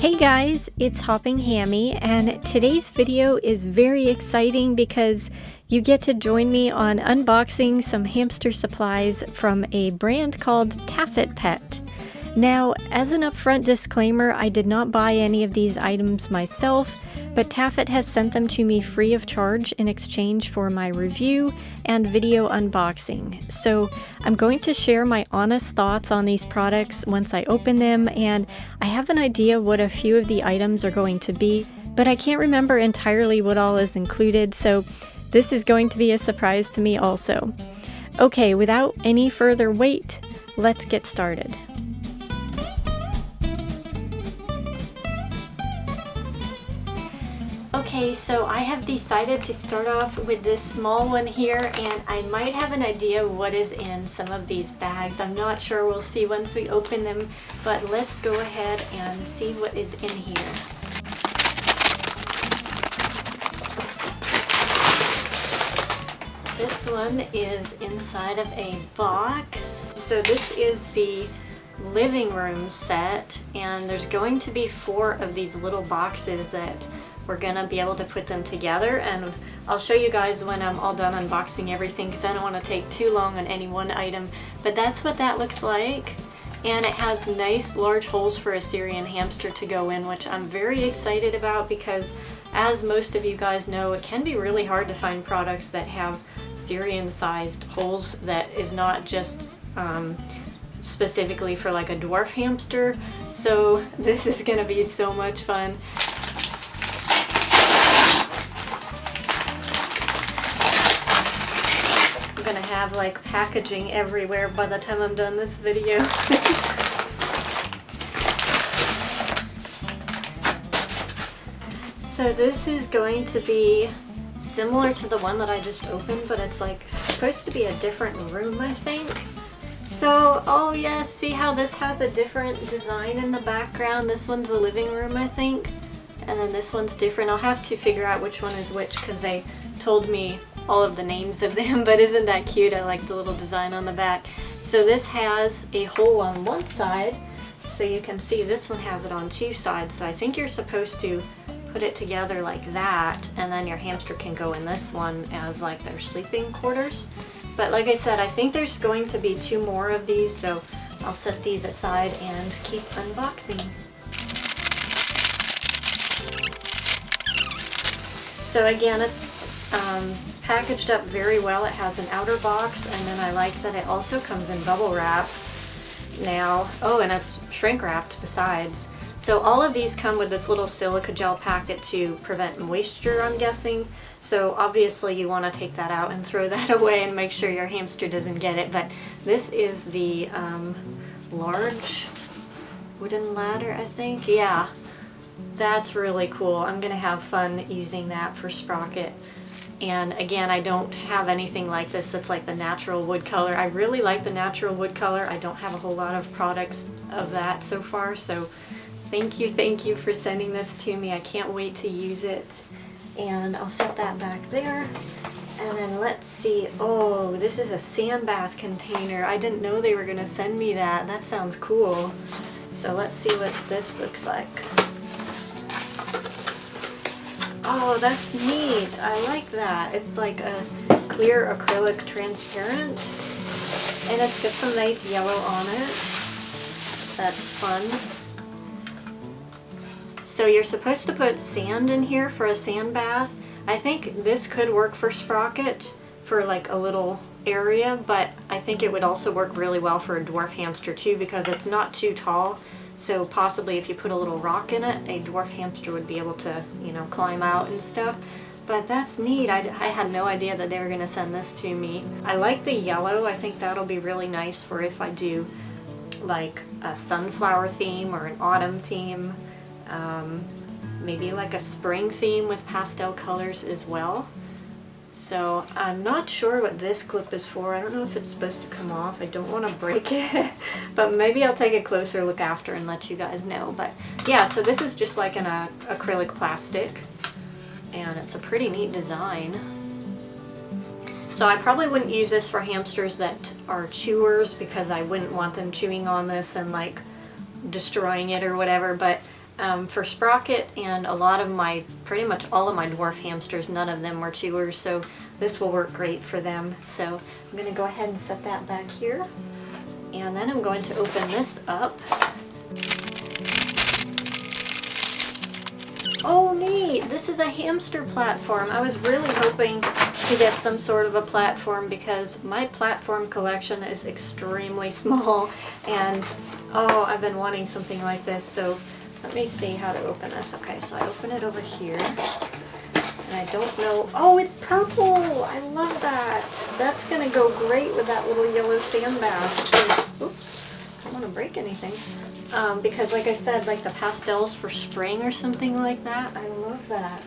Hey guys, it's HoppingHammy, and today's video is very exciting because you get to join me on unboxing some hamster supplies from a brand called TAFIT Pet. Now, as an upfront disclaimer, I did not buy any of these items myself, but TAFIT has sent them to me free of charge in exchange for my review and video unboxing. So I'm going to share my honest thoughts on these products once I open them, and I have an idea what a few of the items are going to be, but I can't remember entirely what all is included, so this is going to be a surprise to me also. Okay, without any further wait, let's get started. Okay, so I have decided to start off with this small one here, and I might have an idea what is in some of these bags. I'm not sure, we'll see once we open them, but let's go ahead and see what is in here. This one is inside of a box. So this is the living room set, and there's going to be 4 of these little boxes that we're gonna be able to put them together, and I'll show you guys when I'm all done unboxing everything because I don't want to take too long on any one item, but that's what that looks like. And it has nice large holes for a Syrian hamster to go in, which I'm very excited about because, as most of you guys know, it can be really hard to find products that have Syrian sized holes that is not just specifically for like a dwarf hamster. So this is gonna be so much fun. Gonna have like packaging everywhere by the time I'm done this video. So this is going to be similar to the one that I just opened, but it's like supposed to be a different room, I think. So, oh yes, see how this has a different design in the background? This one's the living room, I think, and then this one's different. I'll have to figure out which one is which because they told me all of the names of them, but isn't that cute? I like the little design on the back. So this has a hole on one side, so you can see this one has it on 2 sides, so I think you're supposed to put it together like that, and then your hamster can go in this one as like their sleeping quarters. But like I said, I think there's going to be 2 more of these, so I'll set these aside and keep unboxing. So again, it's packaged up very well. It has an outer box, and then I like that it also comes in bubble wrap now. Oh, and it's shrink wrapped besides. So all of these come with this little silica gel packet to prevent moisture, I'm guessing. So obviously you want to take that out and throw that away and make sure your hamster doesn't get it. But this is the large wooden ladder, I think. Yeah, that's really cool. I'm gonna have fun using that for Sprocket. And again, I don't have anything like this that's like the natural wood color. I really like the natural wood color. I don't have a whole lot of products of that so far, so thank you for sending this to me. I can't wait to use it. And I'll set that back there. And then let's see. Oh, this is a sand bath container. I didn't know they were gonna send me that. That sounds cool. So let's see what this looks like. Oh, that's neat. I like that. It's like a clear acrylic transparent, and it's got some nice yellow on it. That's fun. So you're supposed to put sand in here for a sand bath. I think this could work for Sprocket for like a little area, but I think it would also work really well for a dwarf hamster too because it's not too tall. So possibly if you put a little rock in it, a dwarf hamster would be able to, you know, climb out and stuff. But that's neat. I had no idea that they were going to send this to me. I like the yellow. I think that'll be really nice for if I do like a sunflower theme or an autumn theme. Maybe like a spring theme with pastel colors as well. So I'm not sure what this clip is for. I don't know if it's supposed to come off. I don't want to break it, but maybe I'll take a closer look after and let you guys know. But yeah, so this is just like an acrylic plastic, and it's a pretty neat design. So I probably wouldn't use this for hamsters that are chewers because I wouldn't want them chewing on this and like destroying it or whatever, but For Sprocket and a lot of pretty much all of my dwarf hamsters, none of them were chewers, so this will work great for them. So I'm going to go ahead and set that back here. And then I'm going to open this up. Oh neat! This is a hamster platform. I was really hoping to get some sort of a platform because my platform collection is extremely small, and oh, I've been wanting something like this. So let me see how to open this. Okay, so I open it over here, and I don't know. Oh, it's purple! I love that. That's gonna go great with that little yellow sand bath. Oops, I don't want to break anything. Because like I said, like the pastels for spring or something like that, I love that.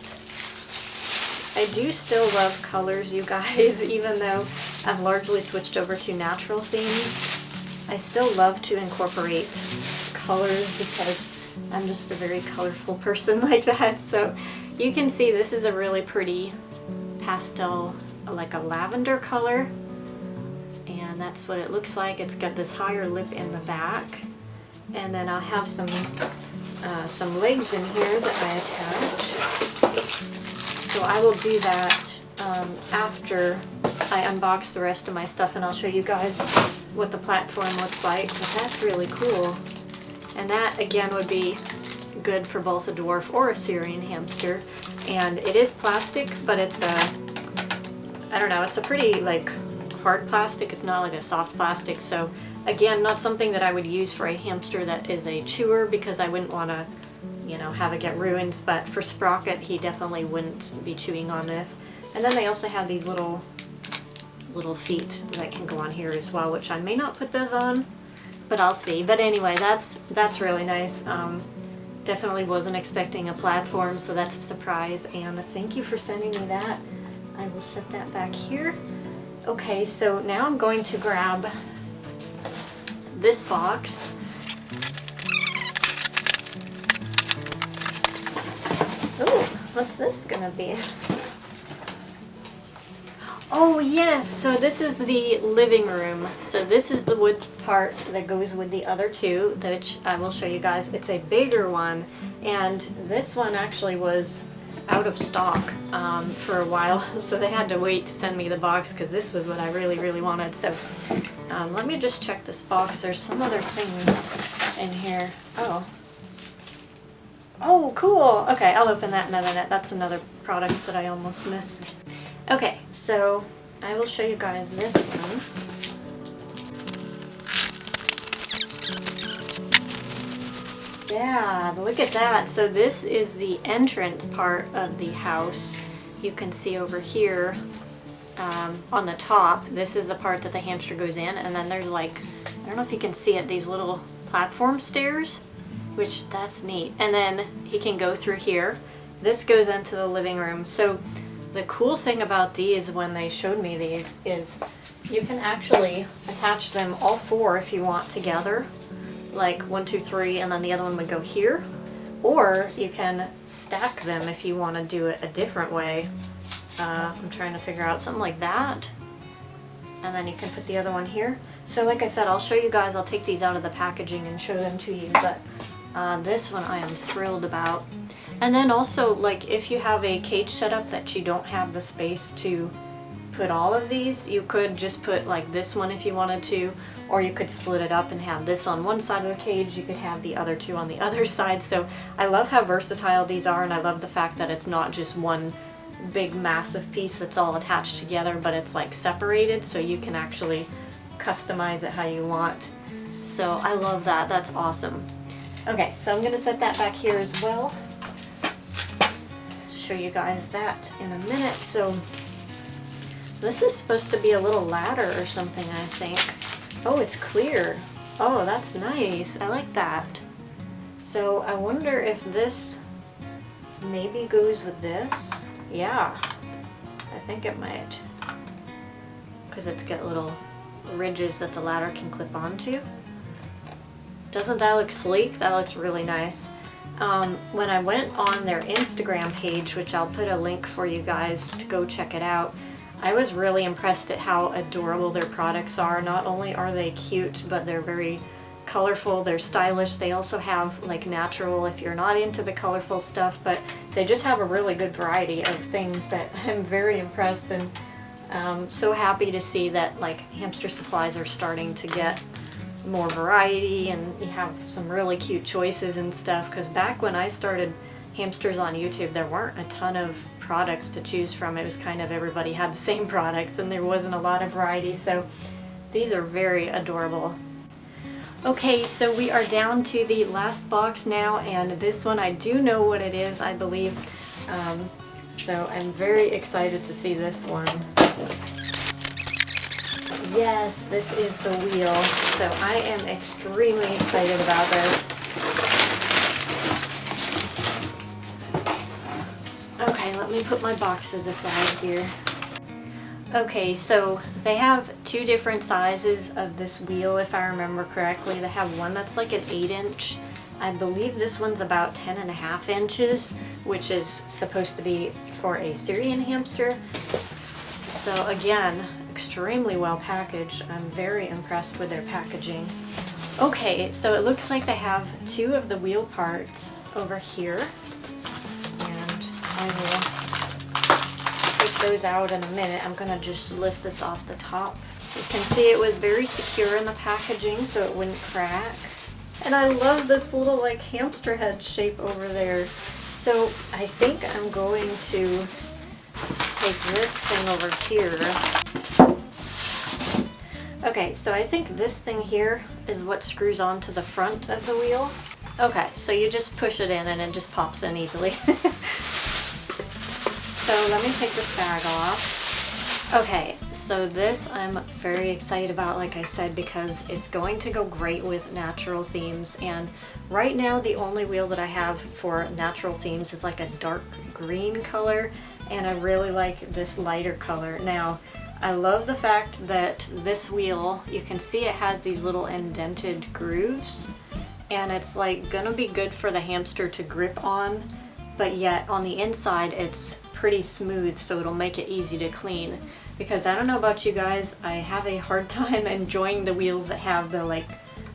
I do still love colors, you guys, even though I've largely switched over to natural themes. I still love to incorporate colors because I'm just a very colorful person like that. So you can see this is a really pretty pastel, like a lavender color. And that's what it looks like. It's got this higher lip in the back. And then I'll have some legs in here that I attach. So I will do that after I unbox the rest of my stuff, and I'll show you guys what the platform looks like. But that's really cool. And that again would be good for both a dwarf or a Syrian hamster. And it is plastic, but it's I don't know, it's a pretty like hard plastic. It's not like a soft plastic, so again, not something that I would use for a hamster that is a chewer because I wouldn't want to, you know, have it get ruined. But for Sprocket, he definitely wouldn't be chewing on this. And then they also have these little feet that can go on here as well, which I may not put those on, but I'll see. But anyway, that's really nice. Definitely wasn't expecting a platform, so that's a surprise. And thank you for sending me that. I will set that back here. Okay, so now I'm going to grab this box. Oh, what's this gonna be? Oh yes, so this is the living room. So this is the wood part that goes with the other two, which I will show you guys. It's a bigger one, and this one actually was out of stock for a while, so they had to wait to send me the box because this was what I really wanted. So let me just check this box. There's some other thing in here. Oh, cool. Okay, I'll open that in a minute. That's another product that I almost missed. Okay, so I will show you guys this one. Yeah, look at that. So this is the entrance part of the house. You can see over here on the top, this is the part that the hamster goes in, and then there's like, I don't know if you can see it, these little platform stairs, which that's neat. And then he can go through here. This goes into the living room. So the cool thing about these, when they showed me these, is you can actually attach them all four if you want together. Like 1, 2, 3, and then the other one would go here, or you can stack them if you want to do it a different way. I'm trying to figure out something like that, and then you can put the other one here. So like I said, I'll show you guys. I'll take these out of the packaging and show them to you, but this one I am thrilled about. And then also, like, if you have a cage setup that you don't have the space to put all of these, you could just put like this one if you wanted to, or you could split it up and have this on one side of the cage, you could have the other two on the other side. So I love how versatile these are, and I love the fact that it's not just one big massive piece that's all attached together, but it's like separated, so you can actually customize it how you want. So I love that. That's awesome. Okay, so I'm going to set that back here as well. Show you guys that in a minute. So this is supposed to be a little ladder or something, I think. Oh, it's clear. Oh, that's nice. I like that. So I wonder if this maybe goes with this. Yeah, I think it might. Because it's got little ridges that the ladder can clip onto. Doesn't that look sleek? That looks really nice. When I went on their Instagram page, which I'll put a link for you guys to go check it out, I was really impressed at how adorable their products are. Not only are they cute, but they're very colorful, they're stylish. They also have like natural if you're not into the colorful stuff, but they just have a really good variety of things that I'm very impressed, and so happy to see that like hamster supplies are starting to get more variety, and you have some really cute choices and stuff, because back when I started hamsters on YouTube, there weren't a ton of products to choose from. It was kind of everybody had the same products and there wasn't a lot of variety, so these are very adorable. Okay, so we are down to the last box now, and this one I do know what it is, I believe. So I'm very excited to see this one. Yes, this is the wheel. So I am extremely excited about this. Okay, let me put my boxes aside here. Okay, so they have two different sizes of this wheel, if I remember correctly. They have one that's like an 8-inch. I believe this one's about 10.5 inches, which is supposed to be for a Syrian hamster. So again, extremely well packaged. I'm very impressed with their packaging. Okay, so it looks like they have two of the wheel parts over here. And I will take those out in a minute. I'm going to just lift this off the top. You can see it was very secure in the packaging so it wouldn't crack. And I love this little like hamster head shape over there. So I think I'm going to take this thing over here. Okay, so I think this thing here is what screws onto the front of the wheel. Okay, so you just push it in and it just pops in easily. So let me take this bag off. Okay, so this I'm very excited about, like I said, because it's going to go great with natural themes. And right now the only wheel that I have for natural themes is like a dark green color, and I really like this lighter color. Now, I love the fact that this wheel, you can see it has these little indented grooves, and it's like gonna be good for the hamster to grip on, but yet on the inside it's pretty smooth, so it'll make it easy to clean. Because I don't know about you guys, I have a hard time enjoying the wheels that have the like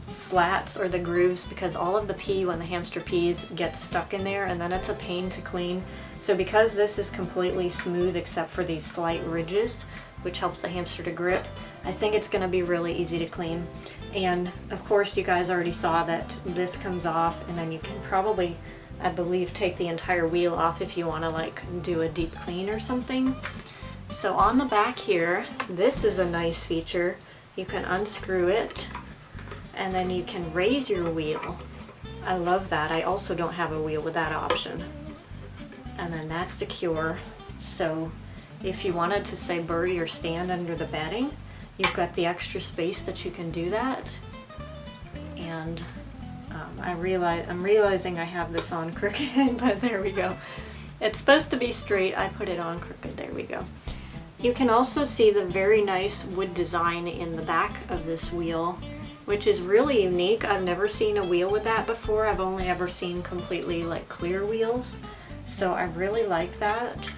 slats or the grooves, because all of the pee when the hamster pees gets stuck in there and then it's a pain to clean. So because this is completely smooth except for these slight ridges, which helps the hamster to grip, I think it's going to be really easy to clean. And of course you guys already saw that this comes off, and then you can probably, I believe, take the entire wheel off if you want to like do a deep clean or something. So on the back here, this is a nice feature. You can unscrew it and then you can raise your wheel. I love that. I also don't have a wheel with that option. And then that's secure. So if you wanted to, say, bury or stand under the bedding, you've got the extra space that you can do that. And I'm realizing I have this on crooked, but there we go. It's supposed to be straight. I put it on crooked. There we go. You can also see the very nice wood design in the back of this wheel, which is really unique. I've never seen a wheel with that before. I've only ever seen completely like clear wheels. So I really like that.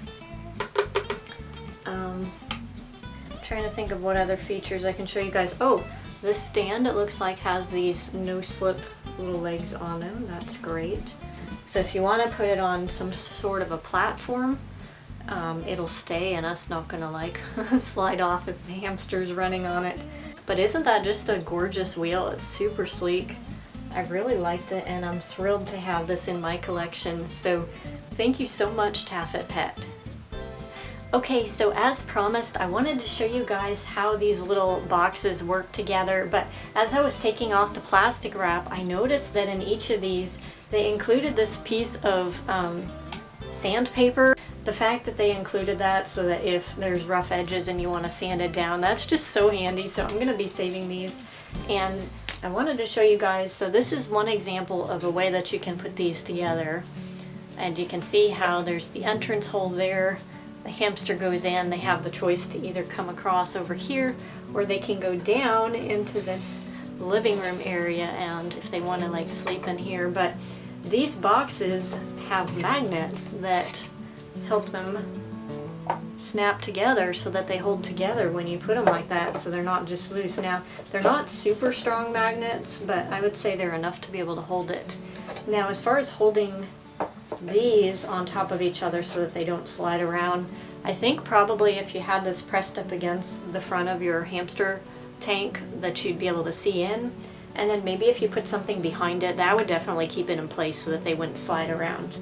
Trying to think of what other features I can show you guys. Oh, this stand, it looks like, has these no-slip little legs on them. That's great. So if you want to put it on some sort of a platform, it'll stay and it's not gonna like slide off as the hamster's running on it. But isn't that just a gorgeous wheel? It's super sleek. I really liked it, and I'm thrilled to have this in my collection. So thank you so much, TAFIT Pet. Okay, so as promised, I wanted to show you guys how these little boxes work together, but as I was taking off the plastic wrap, I noticed that in each of these, they included this piece of sandpaper. The fact that they included that so that if there's rough edges and you want to sand it down, that's just so handy. So I'm going to be saving these, and I wanted to show you guys. So this is one example of a way that you can put these together, and you can see how there's the entrance hole there. The hamster goes in, they have the choice to either come across over here, or they can go down into this living room area, and if they want to like sleep in here. But these boxes have magnets that help them snap together so that they hold together when you put them like that, so they're not just loose. Now, they're not super strong magnets, but I would say they're enough to be able to hold it. Now, as far as holding these on top of each other so that they don't slide around, I think probably if you had this pressed up against the front of your hamster tank that you'd be able to see in, and then maybe if you put something behind it, that would definitely keep it in place so that they wouldn't slide around.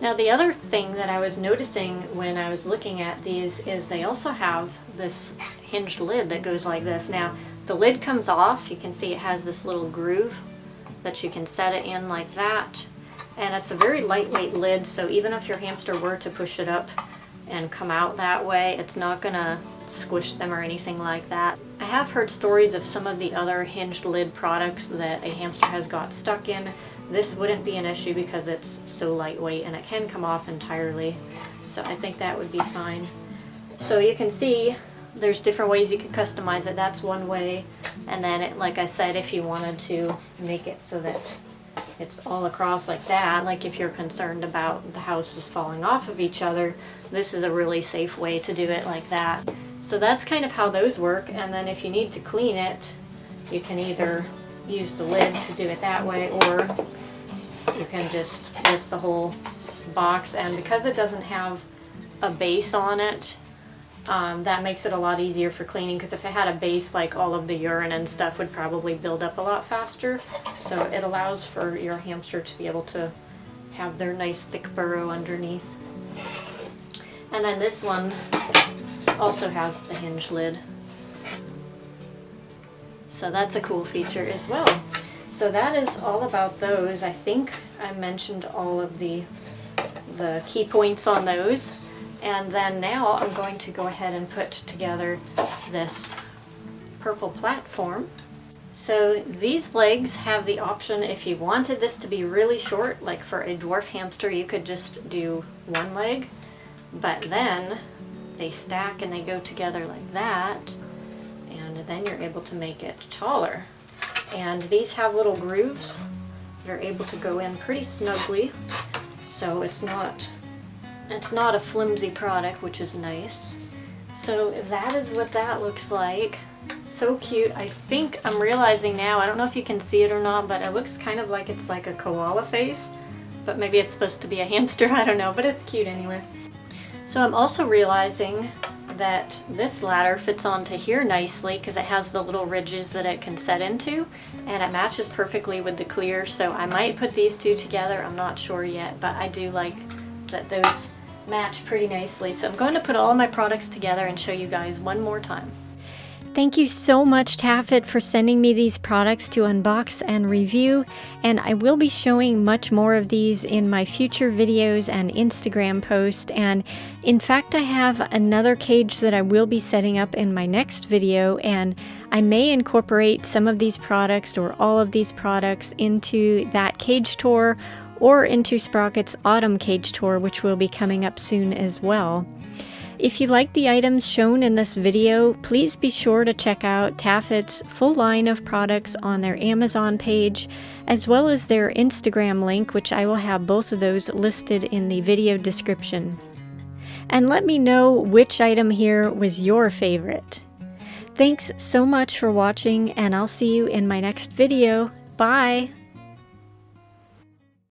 Now, the other thing that I was noticing when I was looking at these is they also have this hinged lid that goes like this. Now, the lid comes off. You can see it has this little groove that you can set it in like that. And it's a very lightweight lid, so even if your hamster were to push it up and come out that way, it's not gonna squish them or anything like that. I have heard stories of some of the other hinged lid products that a hamster has got stuck in. This wouldn't be an issue because it's so lightweight and it can come off entirely. So I think that would be fine. So you can see there's different ways you can customize it. That's one way. And then, like I said, if you wanted to make it so that it's all across like that, like if you're concerned about the houses falling off of each other, this is a really safe way to do it like that. So that's kind of how those work. And then if you need to clean it, you can either use the lid to do it that way, or you can just lift the whole box. And because it doesn't have a base on it, that makes it a lot easier for cleaning, because if it had a base, like all of the urine and stuff would probably build up a lot faster. So it allows for your hamster to be able to have their nice thick burrow underneath. And then this one also has the hinge lid. So that's a cool feature as well. So that is all about those. I think I mentioned all of the key points on those. And then now I'm going to go ahead and put together this purple platform. So these legs have the option, if you wanted this to be really short, like for a dwarf hamster, you could just do one leg, but then they stack and they go together like that, and then you're able to make it taller. And these have little grooves that are able to go in pretty snugly, so it's not a flimsy product, which is nice. So that is what that looks like. So cute. I think I'm realizing now, I don't know if you can see it or not, but it looks kind of like it's like a koala face, but maybe it's supposed to be a hamster, I don't know, but it's cute anyway. So I'm also realizing that this ladder fits onto here nicely because it has the little ridges that it can set into, and it matches perfectly with the clear, so I might put these two together. I'm not sure yet, but I do like that those match pretty nicely. So I'm going to put all of my products together and show you guys one more time. Thank you so much, TAFIT, for sending me these products to unbox and review, and I will be showing much more of these in my future videos and Instagram posts. And in fact, I have another cage that I will be setting up in my next video, and I may incorporate some of these products or all of these products into that cage tour or into Sprocket's autumn cage tour, which will be coming up soon as well. If you like the items shown in this video, please be sure to check out TAFIT's full line of products on their Amazon page, as well as their Instagram link, which I will have both of those listed in the video description. And let me know which item here was your favorite. Thanks so much for watching, and I'll see you in my next video. Bye!